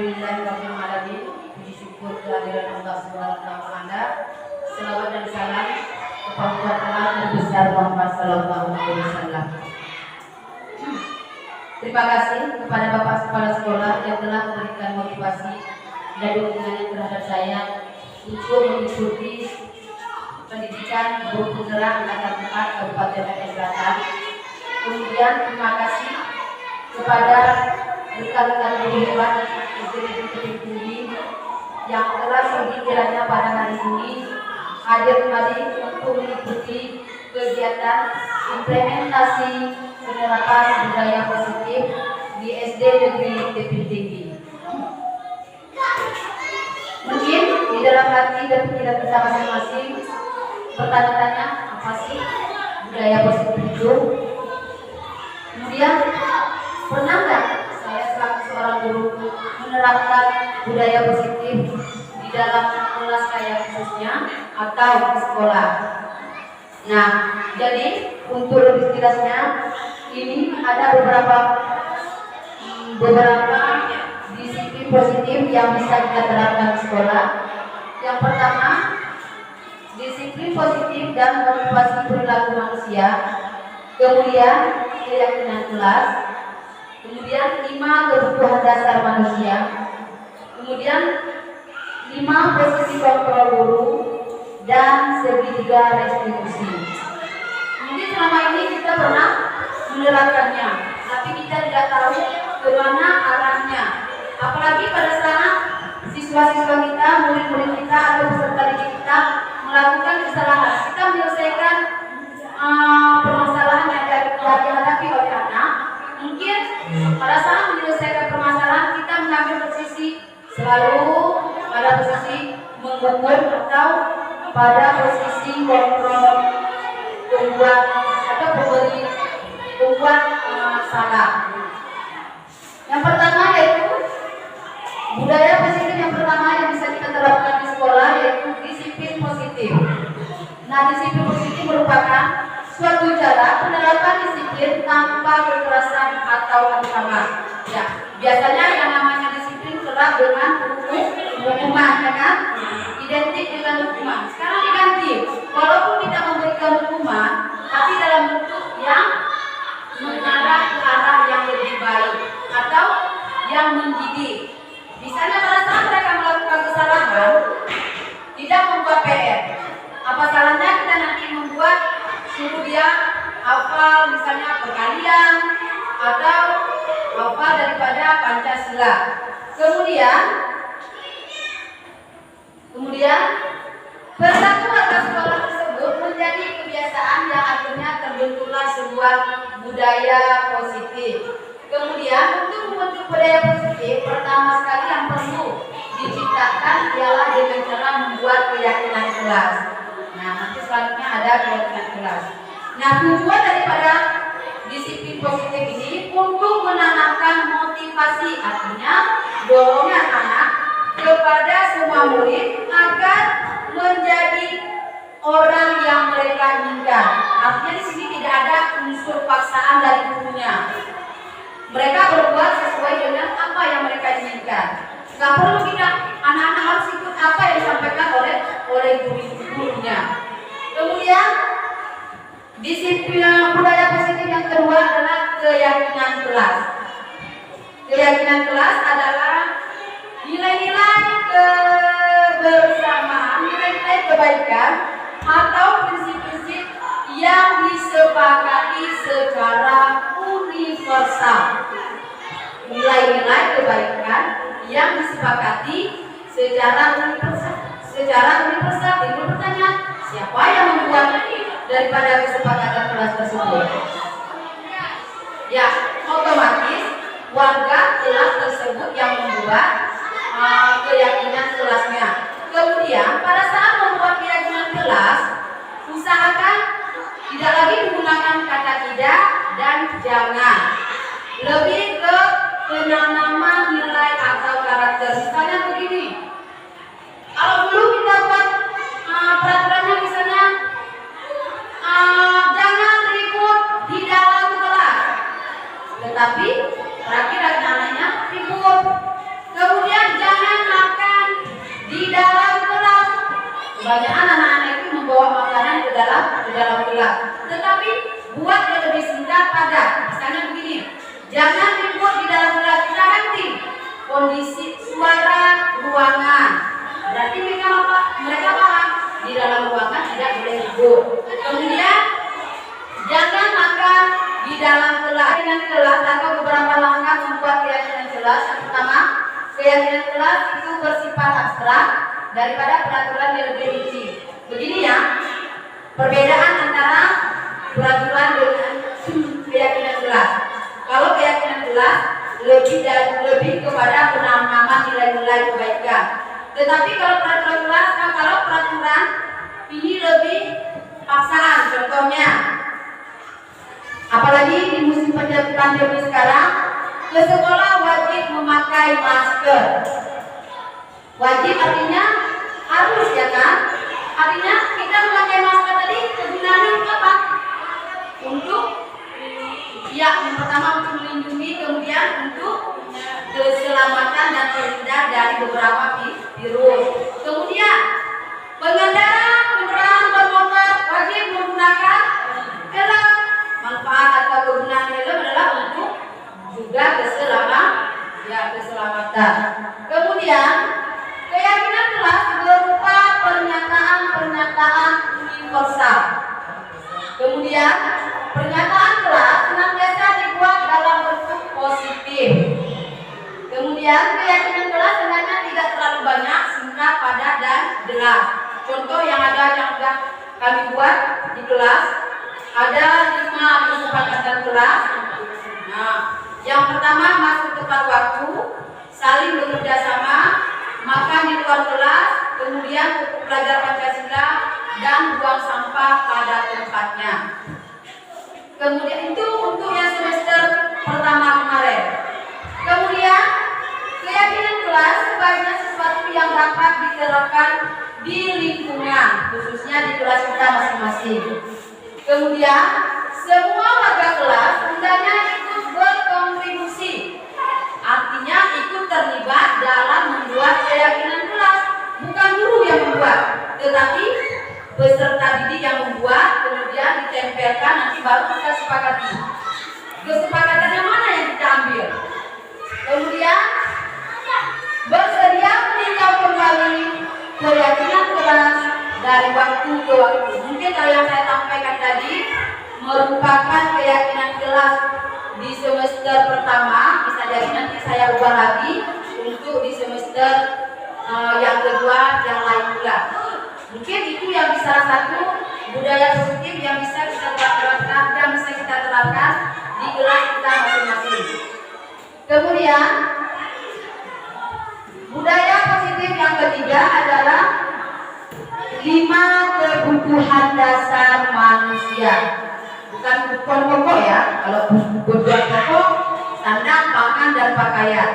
Alhamdulillahirrahmanirrahim. Puji syukur kehadiran Allah Subhanahu wa taala. Selawat dan salam kepada Tuhan yang besar Muhammad sallallahu alaihi wasallam. Terima kasih kepada Bapak Kepala Sekolah yang telah memberikan motivasi dan dukungannya terhadap saya untuk mengikuti pendidikan guru penggerak angkatan 4 Kabupaten Aceh Selatan. Kemudian terima kasih kepada rekan-rekan guru hebat Institut Tinggi yang telah sekiranya pada hari ini hadir kembali untuk mengikuti kegiatan implementasi penerapan budaya positif di SD Negeri Tebing Tinggi. Mungkin di dalam hati dan pikiran kita masing-masing bertanya-tanya, apa sih budaya positif itu? Kemudian pernah nggak saya selaku seorang guru menerapkan budaya positif di dalam kelas saya khususnya atau di sekolah? Nah, jadi untuk lebih jelasnya ini ada beberapa disiplin positif yang bisa kita terapkan di sekolah. Yang pertama, disiplin positif dan motivasi perilaku manusia. Kemudian keyakinan kelas. Kemudian 5 kebutuhan dasar manusia. Kemudian 5 posisi kontrol guru dan segitiga restitusi. Mungkin selama ini kita pernah menerapkannya, tapi kita tidak tahu kemana arahnya. Apalagi pada saat siswa-siswa kita, murid-murid kita atau peserta didik kita melakukan kesalahan, kita menyelesaikan permasalahan yang dihadapi oleh anak. Mungkin pada saat menyelesaikan permasalahan kita mengambil posisi selalu pada posisi menghukum atau pada posisi kontrol pembuat atau pembuat salah. Yang pertama yaitu budaya positif yang pertama yang bisa kita terapkan di sekolah yaitu disiplin positif. Nah, disiplin positif merupakan suatu cara penerapan disiplin tanpa kekerasan atau ancaman. Ya, biasanya yang namanya disiplin kerap dengan hukuman, ya kan? Identik dengan hukuman. Sekarang diganti, walaupun kita memberikan hukuman, tapi dalam bentuk yang mengarah ke arah yang lebih baik atau yang mendidik. Misalnya pada saat mereka melakukan kesalahan, tidak membuat PR. Apa salahnya kita nanti membuat suruh dia hafal misalnya perkalian atau hafal daripada Pancasila. Kemudian perilaku warga sekolah tersebut menjadi kebiasaan yang akhirnya terbentuklah sebuah budaya positif. Kemudian untuk membentuk budaya positif, pertama sekali yang perlu diciptakan ialah dengan cara membuat keyakinan kelas. Nah, nanti selanjutnya ada keyakinan kelas. Nah, tujuan daripada disiplin positif ini untuk menanamkan motivasi, artinya dorongan anak kepada semua murid agar menjadi orang yang mereka inginkan. Artinya di sini tidak ada unsur paksaan dari gurunya. Mereka berbuat sesuai dengan apa yang mereka inginkan. Gak perlu kita anak-anak harus ikut apa yang disampaikan oleh gurunya. Kemudian disiplin budaya positif yang kedua adalah keyakinan kelas. Keyakinan kelas adalah nilai-nilai kebersamaan, nilai-nilai kebaikan atau prinsip-prinsip yang disepakati secara universal. Nilai-nilai kebaikan yang disepakati secara universal. Timbul pertanyaan, siapa yang membuat daripada kesepakatan kelas tersebut? Ya, otomatis warga kelas tersebut yang membuat keyakinan kelasnya. Kemudian pada saat membuat keyakinan kelas, usahakan tidak lagi menggunakan kata tidak dan jangan. Lebih ke penanaman nilai atau karakter. Misalnya begini, kalau dulu kita buat peraturannya misalnya jangan ribut di dalam kelas, tetapi terakhir anak-anaknya ribut. Kemudian Kebanyakan anak-anak itu membawa makanan ke dalam gelas. Tetapi buat yang lebih singkat padat. Misalnya begini, jangan dibuat di dalam gelas, kita ganti kondisi suara ruangan. Berarti mereka paham di dalam ruangan tidak boleh ribut. Kemudian jangan makan di dalam kelas. Keyakinan kelas atau beberapa langkah membuat keyakinan kelas. Yang pertama, keyakinan kelas itu bersifat abstrak daripada peraturan yang lebih rinci. Begini ya, perbedaan antara peraturan dengan keyakinan kelas. Kalau keyakinan kelas lebih kepada penanaman nilai-nilai kebaikan. Tetapi kalau peraturan ini lebih paksaan. Contohnya, apalagi di musim pandemi sekarang, ke sekolah wajib memakai masker. Wajib artinya harus, ya kan? Artinya kita memakai masker tadi kegunaannya untuk apa? Untuk yang pertama untuk melindungi, kemudian untuk keselamatan dan terhindar dari beberapa virus. Kemudian pengendara kendaraan bermotor wajib menggunakan helm. Manfaat atau kegunaan helm adalah untuk juga keselamatan. Kemudian keyakinan kelas berupa pernyataan universal. Kemudian pernyataan kelas senantiasa dibuat dalam bentuk positif. Kemudian keyakinan kelas sebenarnya tidak terlalu banyak, singkat, padat, dan jelas. Contoh yang sudah kami buat di kelas, ada 5 kesepakatan kelas. Nah, yang pertama masuk tepat waktu, saling bekerja sama, makan di luar kelas, kemudian belajar Pancasila, dan buang sampah pada tempatnya. Kemudian itu untuk yang semester pertama kemarin. Kemudian keyakinan kelas sebaiknya sesuatu yang dapat diterapkan di lingkungan, khususnya di kelas kita masing-masing. Kemudian semua warga kelas hendaknya ikut berkontribusi, artinya ikut terlibat dalam membuat keyakinan kelas. Bukan guru yang membuat, tetapi peserta didik yang membuat, kemudian ditempelkan, nanti baru kita sepakati. Kesepakatan yang mana yang kita ambil? Kemudian bersedia meninjau kembali keyakinan kelas dari waktu ke waktu. Mungkin kalau yang saya sampaikan tadi merupakan keyakinan kelas di semester pertama, bisa jadi nanti saya ubah lagi untuk di semester yang kedua, yang lain pula. Mungkin itu yang bisa salah satu budaya positif yang bisa kita terapkan di kelas kita masing-masing. Kemudian budaya positif yang ketiga adalah 5 kebutuhan dasar manusia. Bukan kebutuhan pokok ya. Kalau kebutuhan pokok, sandang, pangan, dan pakaian.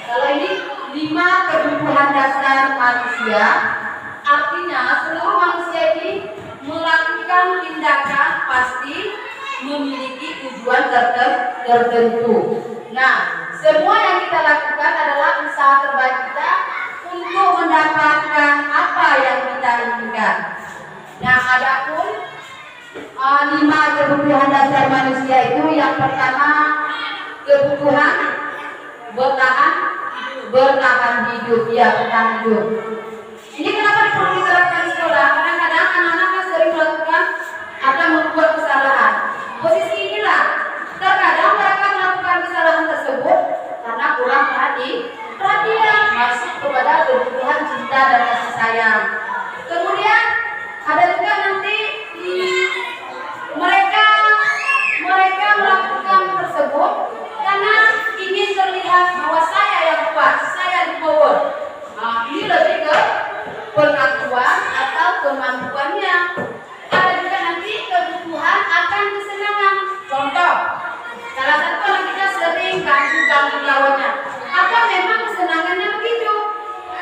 Kalau ini 5 kebutuhan dasar manusia, artinya seluruh manusia ini melakukan tindakan pasti memiliki tujuan tertentu. Nah, semua yang kita lakukan adalah usaha terbaik kita untuk mendapatkan apa yang kita inginkan. Nah, adapun 5 kebutuhan dasar manusia itu, yang pertama kebutuhan bertahan hidup, ya, bertahan hidup. Ini kenapa perlu diterapkan di sekolah? Kadang-kadang anak-anak sering melakukan atau membuat kesalahan. Posisi inilah terkadang mereka melakukan kesalahan tersebut karena kurang perhatian masuk kepada kebutuhan cinta dan kasih sayang. Kemudian ada juga nanti mereka melakukan tersebut karena ingin terlihat bahwa saya yang kuat, saya di power. Nah, ini lebih ke pengakuan atau kemampuannya. Ada juga nanti kebutuhan akan kesenangan. Contoh, salah satu anak kita sering ganggu lawannya. Apa memang kesenangannya begitu?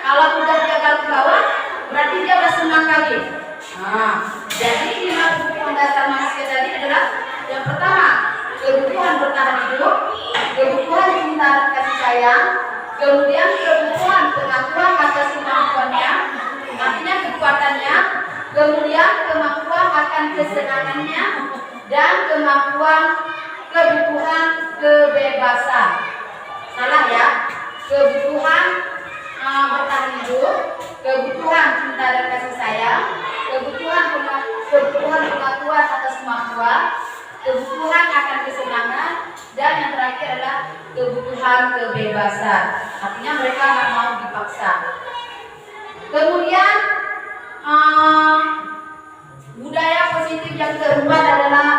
Kalau udah dia ganggu lawan, berarti dia udah senang kali. Nah, jadi 5 kebutuhan dasar manusia tadi adalah yang pertama, kebutuhan bertahan hidup, kebutuhan cinta dan kasih sayang, kemudian kebutuhan pengakuan atas kemampuannya, artinya kekuatannya, dan kemampuan kebutuhan kebebasan. Salah ya, kebutuhan bertahan hidup, kebutuhan cinta dan kasih sayang, kebutuhan pengetahuan atas kemampuan, kebutuhan akan kesenangan, dan yang terakhir adalah kebutuhan kebebasan. Artinya mereka nggak mau dipaksa. Kemudian budaya positif yang keempat adalah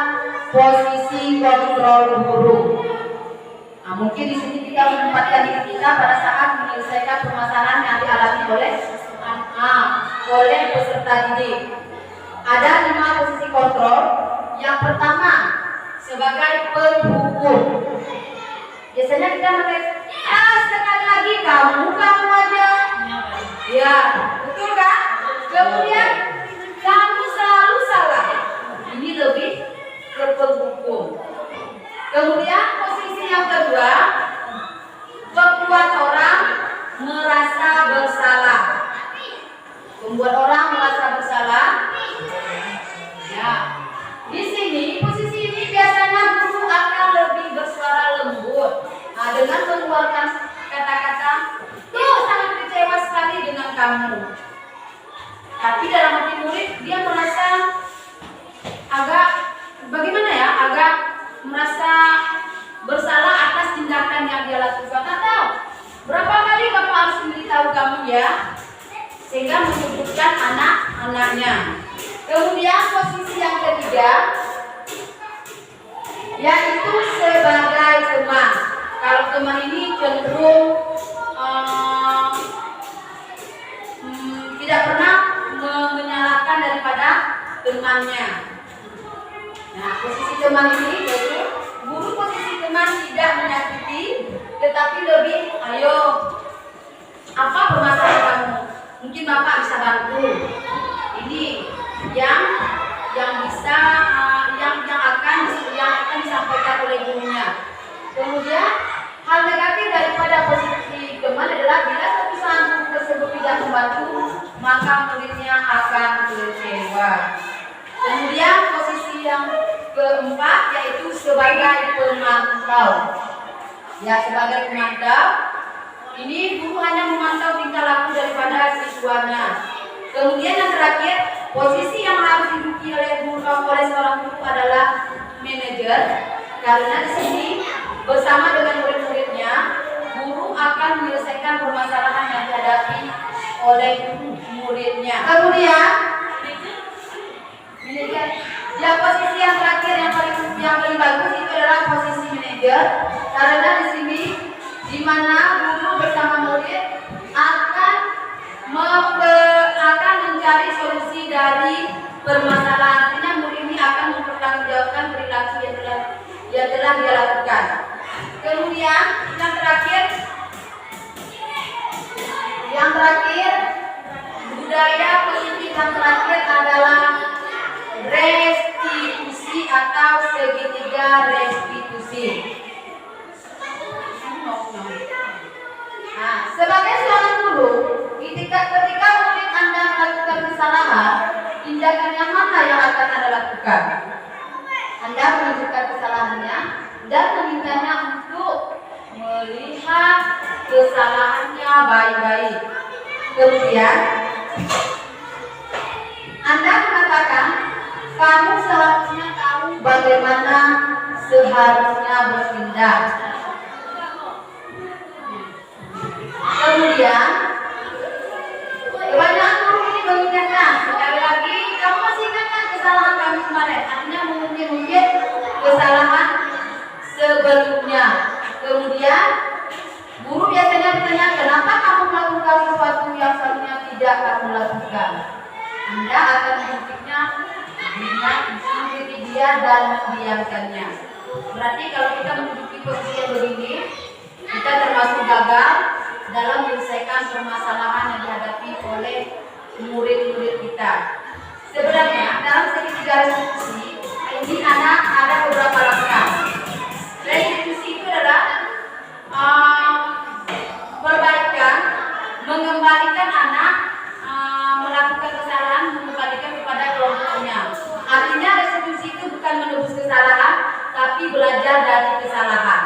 posisi kontrol guru. Nah, mungkin di sini kita menempatkan diri kita pada saat menyelesaikan permasalahan yang dialami oleh peserta didik. Ada 5 posisi kontrol. Yang pertama sebagai penghukum. Biasanya kita pakai sekali lagi kamu aja. Ya, betul kan? Kemudian kamu selalu salah. Ini lebih ke penghukum. Kemudian posisi yang kedua, membuat orang merasa bersalah. Membuat orang merasa bersalah. Ya, di sini posisi ini biasanya guru akan lebih bersuara lembut. Nah, dengan mengeluarkan kata-kata, tuh sangat kecewa sekali dengan kamu. Tapi dalam hati murid dia merasa agak bagaimana ya, agak merasa bersalah atas tindakan yang dia lakukan. Atau berapa kali bapak harus memberitahu kamu ya, sehingga menyebutkan anak-anaknya. Kemudian posisi yang ketiga yaitu sebagai teman. Kalau teman ini cenderung tidak pernah menyalahkan daripada temannya. Nah, posisi teman ini yaitu guru posisi teman tidak menyakiti, tetapi lebih ayo, apa permasalahan kamu? Mungkin bapak bisa bantu. Ini yang bisa yang akan disampaikan oleh gurunya. Kemudian hal negatif daripada posisi teman adalah bila suatu saat guru tersebut tidak membantu, maka muridnya akan kecewa. Kemudian posisi yang keempat yaitu sebagai pemantau. Ya, sebagai pemantau, ini guru hanya memantau tingkah laku daripada siswanya. Kemudian yang terakhir, posisi yang harus diduduki oleh seorang guru adalah manajer. Karena di sini bersama dengan murid-muridnya, guru akan menyelesaikan permasalahan yang dihadapi oleh muridnya. Kemudian manajer, yang posisi yang terakhir yang paling bagus itu adalah posisi manajer. Karena di sini di mana guru bersama murid akan mencari solusi dari permasalahan. Artinya murid ini akan mempertanggungjawabkan perilaku yang telah dia lakukan. Kemudian yang terakhir budaya positif yang terakhir adalah restitusi atau segitiga restitusi. Nah, sebagai seorang guru, ketika murid Anda melakukan kesalahan, tindakan yang mana yang akan Anda lakukan? Anda menunjukkan kesalahannya dan memintanya untuk melihat kesalahannya baik-baik. Kemudian Anda mengatakan, kamu seharusnya tahu bagaimana seharusnya bertindak. Kemudian kebanyakan guru ini mengingatkan sekali lagi, kamu masih ingatkan kesalahan kami kemarin. Artinya mungkin kesalahan sebelumnya. Kemudian guru biasanya bertanya, kenapa kamu melakukan sesuatu yang seharusnya tidak kamu lakukan? Anda akan mengkritiknya dengan mengkritik dia dan membiarkannya. Berarti kalau kita menduduki posisi yang begini, kita termasuk gagal dalam menyelesaikan permasalahan yang dihadapi oleh murid-murid kita. Sebenarnya dalam segitiga restitusi ini ada beberapa langkah. Restitusi itu adalah perbaikan, mengembalikan anak melakukan kesalahan, mengembalikan kepada kelompoknya. Artinya restitusi itu bukan menebus kesalahan kesalahan, tapi belajar dari kesalahan.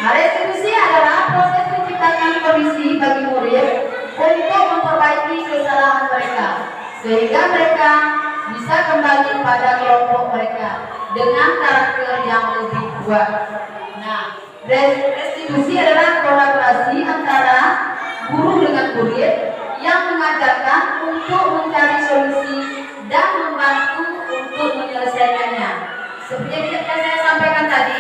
Restitusi adalah proses menciptakan kondisi bagi murid untuk memperbaiki kesalahan mereka, sehingga mereka bisa kembali pada kelompok mereka dengan karakter yang lebih kuat. Nah, restitusi adalah kolaborasi antara guru dengan murid yang mengajarkan untuk mencari solusi dan membantu untuk menyelesaikannya. Seperti yang saya sampaikan tadi,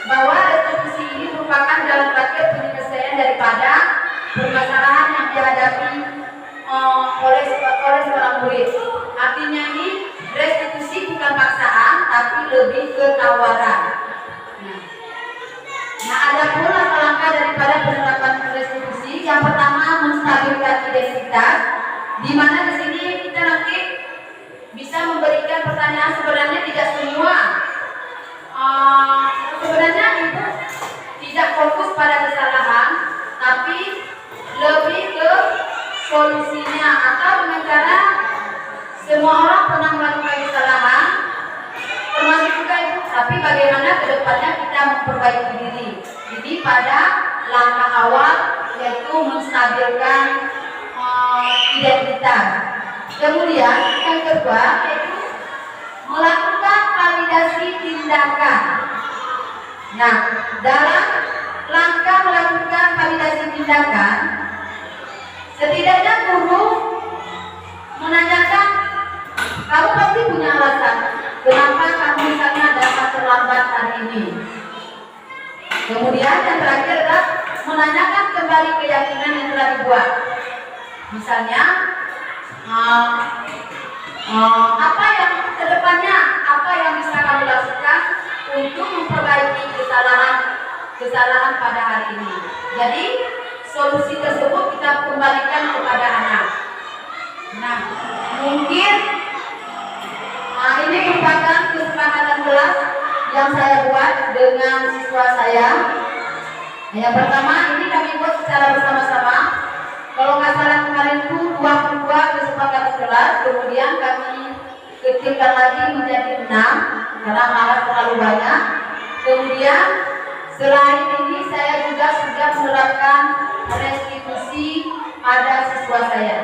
bahwa restitusi ini merupakan jalan terakhir penyelesaian daripada permasalahan yang dihadapi oleh seorang murid. Artinya ini restitusi bukan paksaan, tapi lebih ke tawaran. Nah, ada pun langkah-langkah daripada penerapan restitusi. Yang pertama, menstabilkan identitas, di mana di sini kita nanti bisa memberikan pertanyaan. Sebenarnya tidak semua, sebenarnya itu tidak fokus pada kesalahan, tapi lebih ke solusinya, atau dengan cara semua orang pernah melakukan kesalahan, termasuk juga itu, tapi bagaimana kedepannya kita memperbaiki diri. Jadi pada langkah awal yaitu menstabilkan identitas. Kemudian yang kedua yaitu melakukan validasi tindakan. Nah, dalam langkah melakukan validasi tindakan, setidaknya guru menanyakan, kamu pasti punya alasan kenapa kamu misalnya dapat terlambat hari ini. Kemudian yang terakhir adalah menanyakan kembali keyakinan yang telah dibuat. Misalnya, apa yang kedepannya, apa yang bisa kamu lakukan untuk memperbaiki kesalahan pada hari ini. Jadi solusi tersebut kita kembalikan kepada anak. Nah, mungkin ini merupakan kesepakatan kelas yang saya buat dengan siswa saya. Yang pertama, ini kami buat secara bersama-sama. Kalau nggak salah kemarin itu 22 kesepakatan kelas, kemudian kami kecilkan lagi menjadi 6 karena malah terlalu banyak. Kemudian selain ini saya juga sudah menerapkan restitusi pada siswa saya.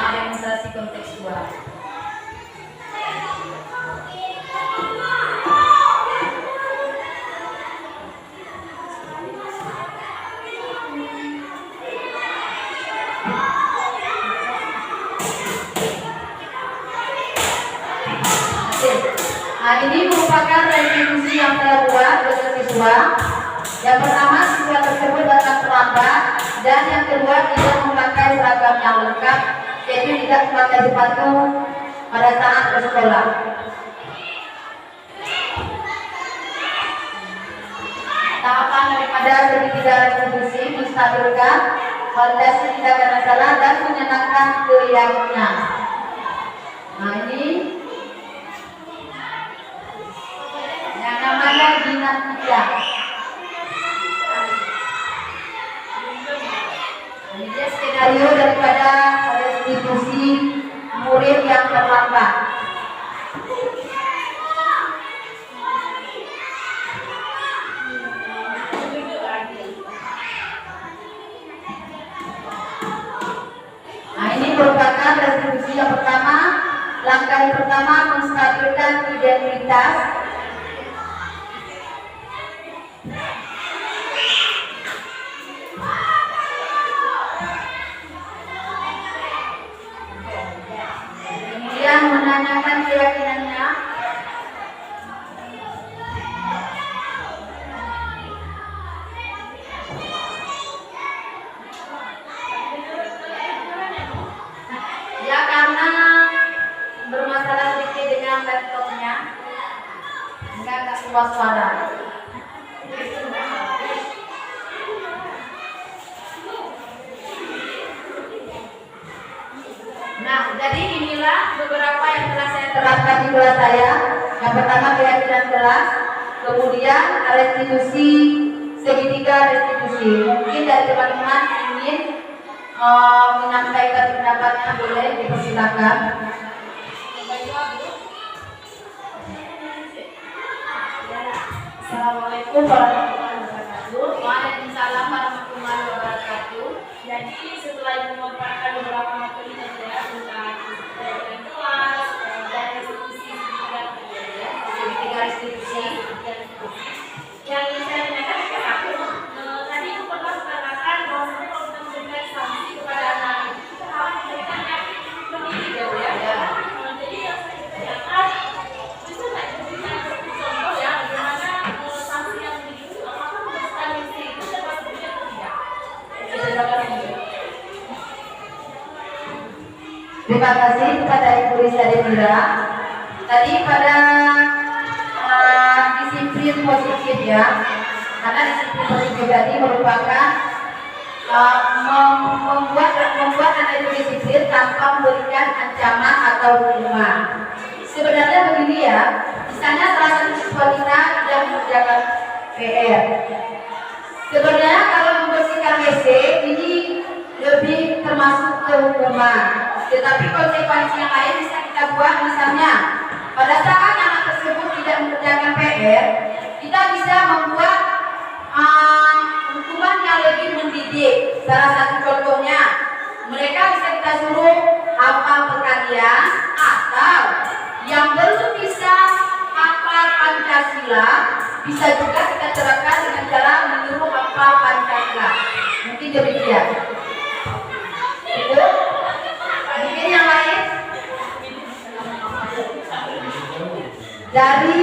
Demonstrasi kontekstual. Nah, ini merupakan restitusi yang saya buat dengan siswa. Yang pertama, siswa tersebut datang terlambat, dan yang kedua tidak memakai seragam yang lengkap, yaitu tidak memakai sepatu pada saat bersekolah. Tahapan daripada segitiga restitusi menstabilkan validasi tindakan masalah dan menyenangkan keyakinan. Nah, ini yang namanya dinamika. Ini dia skenario daripada restitusi murid yang terlambat. Nah, ini merupakan restitusi yang pertama. Langkah yang pertama, menstabilkan identitas. Kemudian menanyakan keyakinannya. Ya, karena bermasalah sedikit dengan laptopnya, enggak keluar suara. Nah, jadi inilah beberapa yang telah saya terapkan di kelas saya. Yang pertama, keyakinan kelas, kemudian restitusi segitiga restitusi. Mungkin dari teman-teman ingin menyampaikan pendapatnya, boleh dipersilakan. Assalamualaikum warahmatullahi wabarakatuh. Waalaikumsalam warahmatullahi wabarakatuh. Jadi setelah ibu memaparkan beberapa materi saja tentang kelas dan restitusi Segitiga restitusi. yang ingin saya tanyakan ke aku, tadi ibu pernah mengatakan bahwa kalau kita memberikan sanksi kepada anak itu kita harus memberikan efek pendidik ya Bu ya. Jadi yang saya tanyakan, bisa nggak diberikan contoh ya bagaimana sanksi yang mendidik itu apakah merupakan misi itu dapat diberikan atau tidak? Terima kasih kepada Ibu Risa Demira. Tadi pada disiplin positif ya, karena disiplin positif tadi merupakan membuat anak itu disiplin tanpa memberikan ancaman atau hukuman. Sebenarnya begini ya, misalnya salah satu siswa kita tidak mengerjakan PR. Sebenarnya kalau membersihkan WC ini lebih termasuk ke hukuman, tetapi konsekuensi yang lain bisa kita buat. Misalnya pada saat anak tersebut tidak mengerjakan PR, kita bisa membuat hukuman yang lebih mendidik. Salah satu contohnya, mereka bisa kita suruh hafal perkalian, atau yang belum bisa hafal Pancasila bisa juga kita terapkan dengan cara menyuruh hafal Pancasila. Mungkin demikian. Itu. Mungkin yang lain. Dari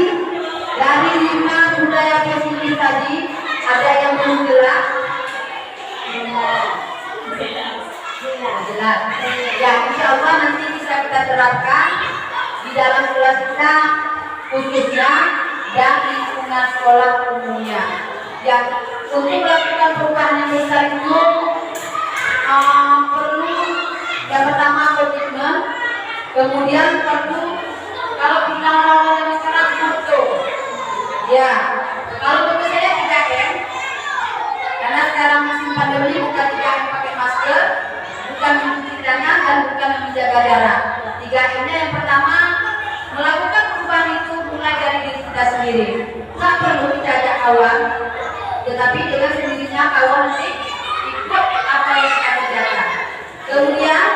5 budaya positif tadi, ada yang belum jelas? Jelas. Ya, insya Allah nanti bisa kita terapkan di dalam kelas kita khususnya dan lingkungan sekolah umumnya. Yang untuk melakukan perubahan yang besar itu perlu yang pertama komitmen, kemudian perlu kalau kita melakukan masyarakat foto. Ya, kalau menurut saya 3M, karena sekarang musim pandemi bukan 3M pakai masker, bukan mencuci tangan dan bukan menjaga jarak. 3M-nya yang pertama melakukan perubahan itu mulai dari diri kita sendiri. Nggak perlu diajak kawan, tetapi dengan sendirinya kawan nanti ikut apa yang kita kerjakan. Kemudian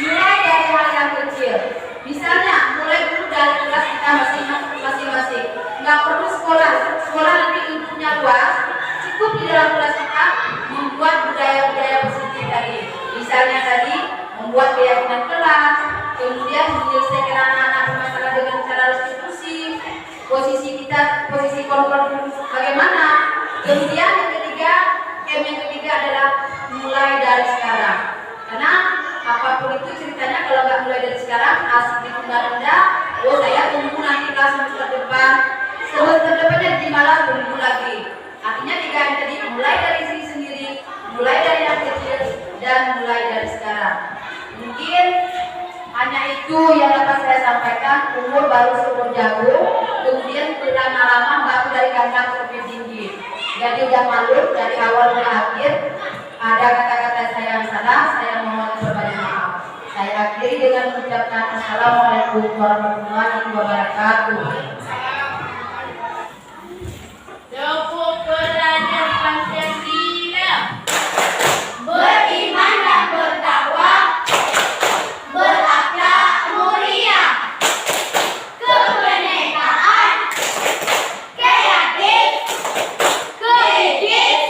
mulai dari hal yang kecil. Misalnya mulai dulu dari kelas kita masing-masing. Nggak perlu sekolah nanti lingkupnya luas. Cukup di dalam kelas kita membuat budaya-budaya positif tadi. Misalnya tadi membuat keyakinan kelas, kemudian menyelesaikan anak-anak bermasalah dengan cara restitusi, posisi kontrol bagaimana. Kemudian yang ketiga adalah mulai dari sekarang. Karena apapun itu ceritanya kalau nggak mulai dari sekarang asik ditunda-tunda. Oh saya tunggu nanti kelas semester depan. Semester depannya di malam tunggu lagi. Artinya 3M tadi mulai dari diri sendiri, mulai dari yang kecil dan mulai dari sekarang. Mungkin hanya itu yang dapat saya sampaikan. Umur baru seumur jagung, kemudian lama-lama baru dari kandang lebih tinggi. Jadi udah malu dari awal ke akhir. Ada kata-kata saya yang salah, saya mohon berbanyak maaf. Saya akhiri dengan mengucapkan Assalamualaikum warahmatullahi wabarakatuh. Tepuk pelajar Pancasila. Beriman dan bertakwa, berakhlak mulia, kebenekaan, kreatif, kritis,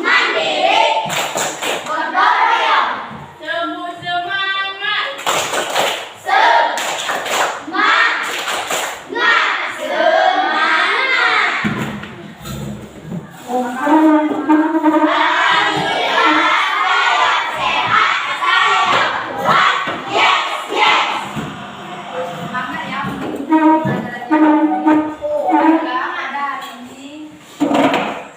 mandiri, gotong royong, Semua semangat. semangat, Semangat ya. Ada hari ini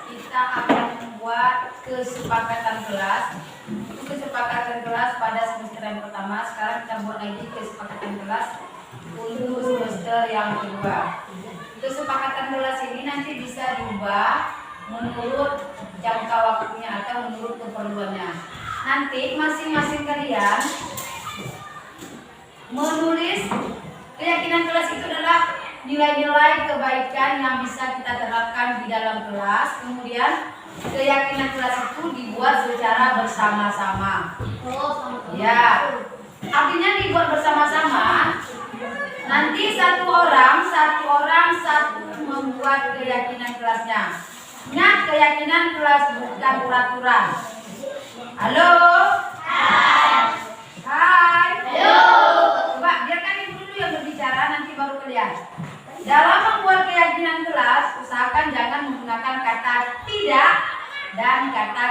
kita akan membuat kesepakatan kelas. Untuk kesepakatan kelas pada semester yang pertama. Sekarang kita buat lagi kesepakatan kelas untuk semester yang kedua. Kesepakatan kelas ini nanti bisa diubah menurut jangka waktunya atau menurut keperluannya. Nanti masing-masing kalian menulis keyakinan kelas itu adalah nilai-nilai kebaikan yang bisa kita terapkan di dalam kelas. Kemudian keyakinan kelas itu dibuat secara bersama-sama. Ya, artinya dibuat bersama-sama. Nanti satu orang satu membuat keyakinan kelasnya. Ingat, keyakinan kelas bukan peraturan. Halo? Hai. Hai. Halo. Coba biarkan ibu dulu yang berbicara, nanti baru kalian. Dalam membuat keyakinan kelas, usahakan jangan menggunakan kata tidak dan kata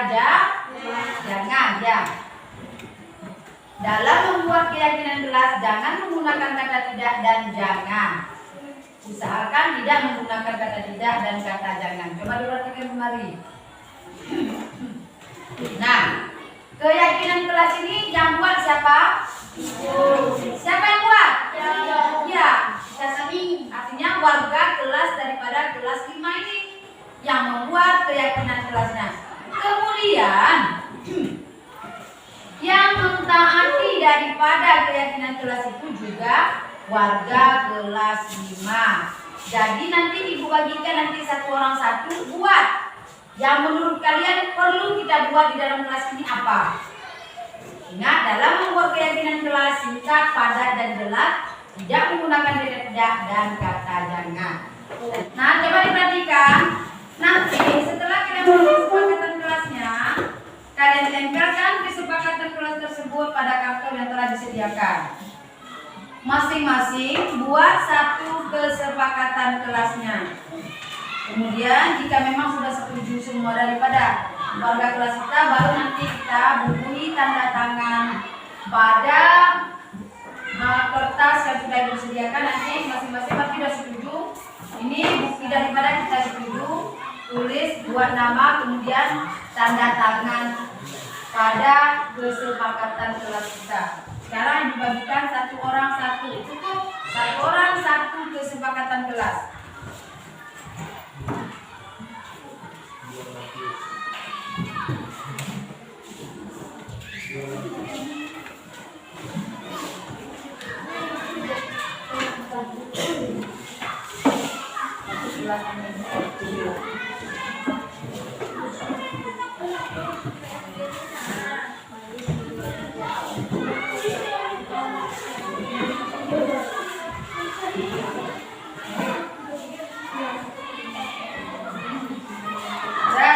jangan ya. Dalam membuat keyakinan kelas, jangan menggunakan kata tidak dan jangan. Usahakan tidak menggunakan kata tidak dan kata jangan. Coba diperhatikan kembali. Nah, keyakinan kelas ini yang buat siapa? Siapa yang buat? Ya, artinya warga kelas daripada kelas 5 ini yang membuat keyakinan kelasnya. Kemudian yang mentaati daripada keyakinan kelas itu juga warga kelas 5. Jadi nanti ibu bagikan nanti satu orang satu buat yang menurut kalian perlu kita buat di dalam kelas ini apa. Ingat, dalam membuat keyakinan kelas singkat, padat dan jelas, tidak menggunakan kata tidak dan kata jangan. Nah, coba diperhatikan. Nanti setelah kita membuat kesepakatan kelasnya, kalian tempelkan kesepakatan kelas tersebut pada kartu yang telah disediakan. Masing-masing buat satu kesepakatan kelasnya. Kemudian jika memang sudah setuju semua daripada warga kelas kita, baru nanti kita bubuhi tanda tangan pada kertas yang sudah disediakan. Nanti masing-masing pasti sudah setuju. Ini bukti daripada kita setuju. Tulis, buat nama, kemudian tanda tangan pada kesepakatan kelas kita. Sekarang dibagikan satu orang satu. Cukup satu orang satu kesepakatan kelas.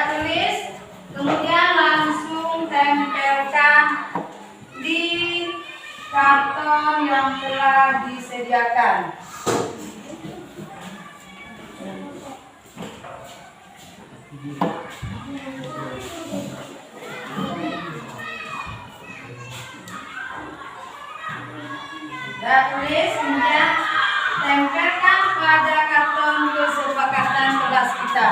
Tulis, kemudian langsung tempelkan di karton yang telah disediakan. Tulis, kemudian tempelkan pada karton kesepakatan kelas kita.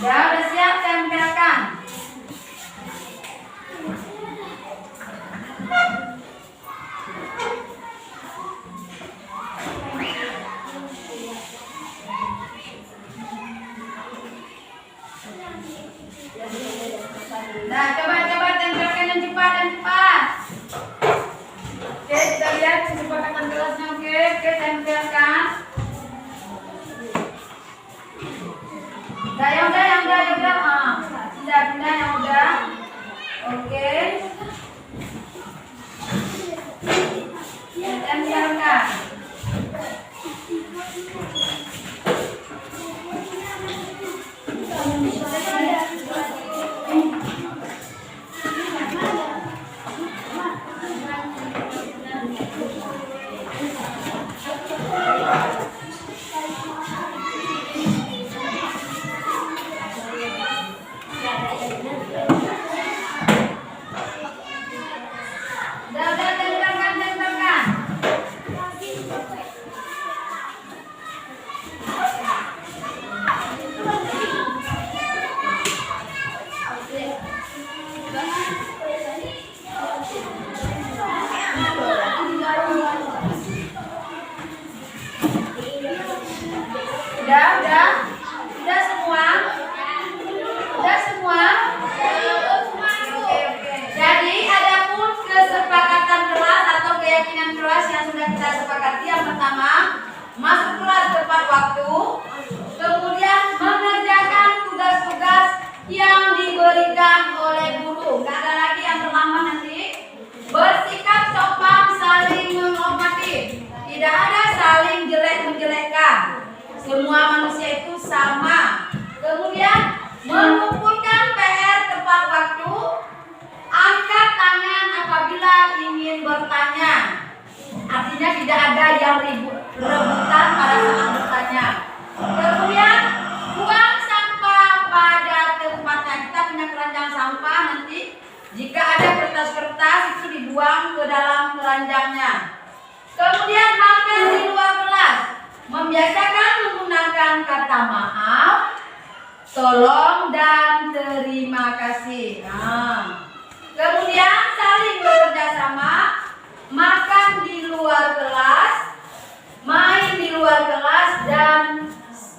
Udah siap, tempelkan. Nah, coba tempelkan yang cepat dan cepat. Oke, kita lihat kesepakatan kelasnya. Oke, tempelkan. Yang udah. Pindah yang udah. Oke. diberikan oleh guru. Nggak ada lagi yang terlambat nanti. Bersikap sopan, saling menghormati. Tidak ada saling jelek-menjelekkan. Semua manusia itu sama. Kemudian mengumpulkan PR tepat waktu. Angkat tangan apabila ingin bertanya. Artinya tidak ada yang rebutan pada saat bertanya. Kemudian buang sampah pada tempatnya. Kita punya keranjang sampah nanti. Jika ada kertas-kertas itu dibuang ke dalam keranjangnya. Kemudian makan di luar kelas. Membiasakan menggunakan kata maaf, tolong dan terima kasih. Nah. Kemudian saling bekerja sama, makan di luar kelas, main di luar kelas dan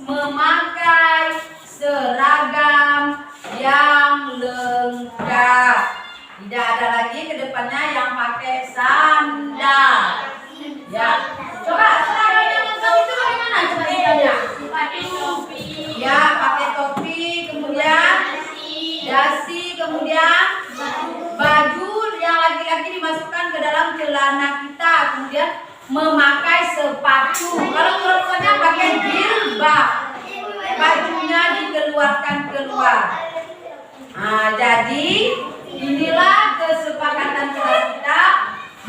memakai seragam yang lengkap. Tidak ada lagi ke depannya yang pakai sandal. Ya. Coba seragam yang lengkap itu bagaimana? Coba ditanya. Pakai topi. Ya, pakai topi, kemudian dasi, kemudian baju yang laki-laki dimasukkan ke dalam celana kita, kemudian memakai sepatu. Kalau perempuannya pakai jilbab, bajunya dikeluarkan keluar. Nah, jadi inilah kesepakatan kelas kita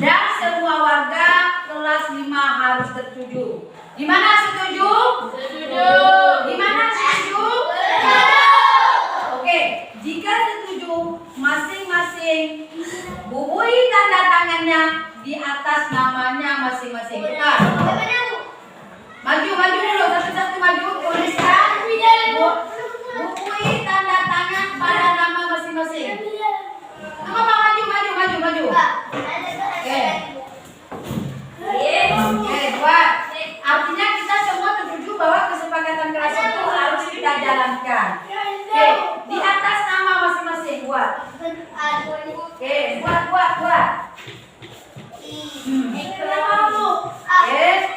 dan semua warga kelas 5 harus setuju. Gimana setuju? Setuju. Gimana setuju? Oke, jika setuju, masing-masing bubui tanda tangannya di atas namanya masing-masing. Cepat. Maju dulu, satu-satu maju. Tuliskan bubui tanda tangan pada nama masing-masing. Apa maju. Oke, buat. Artinya kita semua setuju bahwa kesepakatan kelas itu harus kita jalankan. Oke, di atas nama masing-masing buat. Oke, buat. Oke.